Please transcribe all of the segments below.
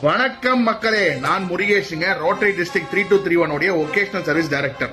வணக்கம் மக்களே, நான் முருகேஷுங்க, ரோட்டரி டிஸ்ட்ரிக்ட் 3231 உடைய ஒகேஷனல் சர்வீஸ் டைரக்டர்.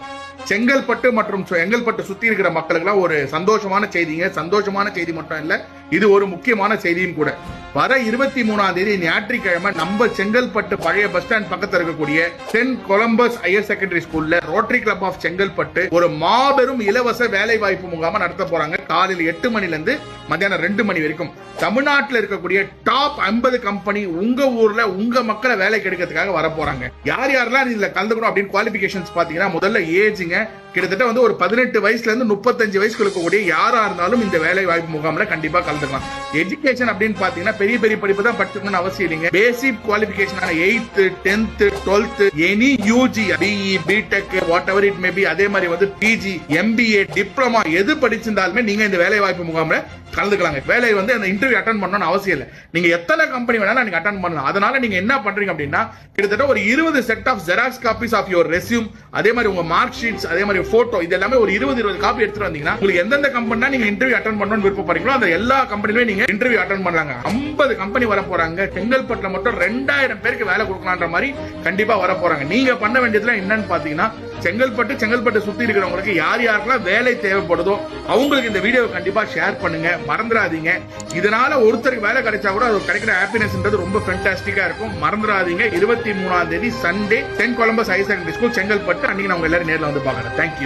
செங்கல்பட்டு மற்றும் செங்கல்பட்டு சுத்தி இருக்கிற மக்களுக்கு ஒரு சந்தோஷமான செய்திங்க. சந்தோஷமான செய்தி மட்டும் இல்ல, இது ஒரு முக்கியமான செய்தியும் கூட. வர 23ஆம் தேதி ஞாயிற்றுக்கிழமை நம்ம செங்கல்பட்டு பழைய பஸ் ஸ்டாண்ட் பக்கத்தில் இருக்கக்கூடிய சென்ட் கொலம்பஸ் ஹையர் செகண்டரி ஸ்கூல்ல ரோட்டரி கிளப் ஆஃப் செங்கல்பட்டு ஒரு மாபெரும் இலவச வேலை வாய்ப்பு முகாம நடத்த போறாங்க. காலையில் 8 மணில இருந்து மத்தியானம் 2 மணி வரைக்கும். தமிழ்நாட்டில் இருக்கக்கூடிய டாப் 50 கம்பெனி உங்க ஊர்ல உங்க மக்களை வேலை கிடைக்கிறதுக்காக வர போறாங்க. யார் யாரெல்லாம் இதுல கலந்துக்கணும் அப்படின்னு குவாலிபிகேஷன்ஸ் பாத்தீங்கன்னா, முதல்ல ஏஜ்ங்க கிட்டத்தட்ட ஒரு 18 வயசுல இருந்து 35 வயசுக்கு இருக்கக்கூடிய யாரா இருந்தாலும் இந்த வேலை வாய்ப்பு முகாம்ல கண்டிப்பா கலந்துக்கலாம். எஜுகேஷன் அப்படின்னு பாத்தீங்கன்னா பெரிய பெரிய படிப்பு தான் படிச்சுக்கணும்னு அவசியம் இல்லைங்க. பேசிக் குவாலிபிகேஷனான 8th 10th 12th any UG BE BTech whatever it may be, அதே மாதிரி பிஜி எம்பிஏ டிப்ளமா எது படிச்சிருந்தாலுமே நீங்க இந்த வேலை வாய்ப்பு முகாம்ல கலந்துக்கலாங்க. வேலை அந்த இன்டர்வியூ அட்டெண்ட் பண்ணணும்னு அவசியம் இல்லை. நீங்க எத்தனை கம்பெனி வேணாலும் நீங்க அட்டெண்ட் பண்ணலாம். அதனால நீங்க என்ன பண்றீங்க அப்படின்னா, கிட்டத்தட்ட ஒரு 20 set of xerox copies of your resume, அதே மாதிரி உங்க மார்க் ஷீட்ஸ், அதே மாதிரி போட்டோ, இது எல்லாமே ஒரு 20 காப்பி எடுத்துட்டு வந்தீங்கன்னா உங்களுக்கு எந்தெந்த கம்பெனினா நீங்க இன்டர்வியூ அட்டெண்ட் பண்ணணும்னு விருப்பப்படுறீங்களோ அந்த எல்லா கம்பெனிலுமே நீங்க இன்டர்வியூ அட்டெண்ட் பண்ணலாங்க. 50 கம்பெனி வர போறாங்க. செங்கல்பட்டுல மட்டும் 2000 பேருக்கு வேலை கொடுக்கலான்ற மாதிரி கண்டிப்பா வர போறாங்க. நீங்க பண்ண வேண்டியதுல என்னன்னு பாத்தீங்கன்னா, செங்கல்பட்டு சுத்தி இருக்கிறவங்களுக்கு யார் யாருக்கெல்லாம் வேலை தேவைப்படுதோ அவங்களுக்கு இந்த வீடியோ கண்டிப்பா ஷேர் பண்ணுங்க, மறந்துடாதீங்க. இதனால ஒருத்தருக்கு வேலை கிடைச்சா கூட அது கிடைக்கிற ஹாப்பினஸ்ன்றது ரொம்ப ஃபேண்டாஸ்டிக்கா இருக்கும். மறந்துடாதீங்க. 23ஆம் தேதி Sunday Saint Columbus higher secondary school Chengalpattu. அன்னைக்கு நான் உங்க எல்லாரும் நேர்ல வந்து பாக்குறேன். தேங்க்யூ.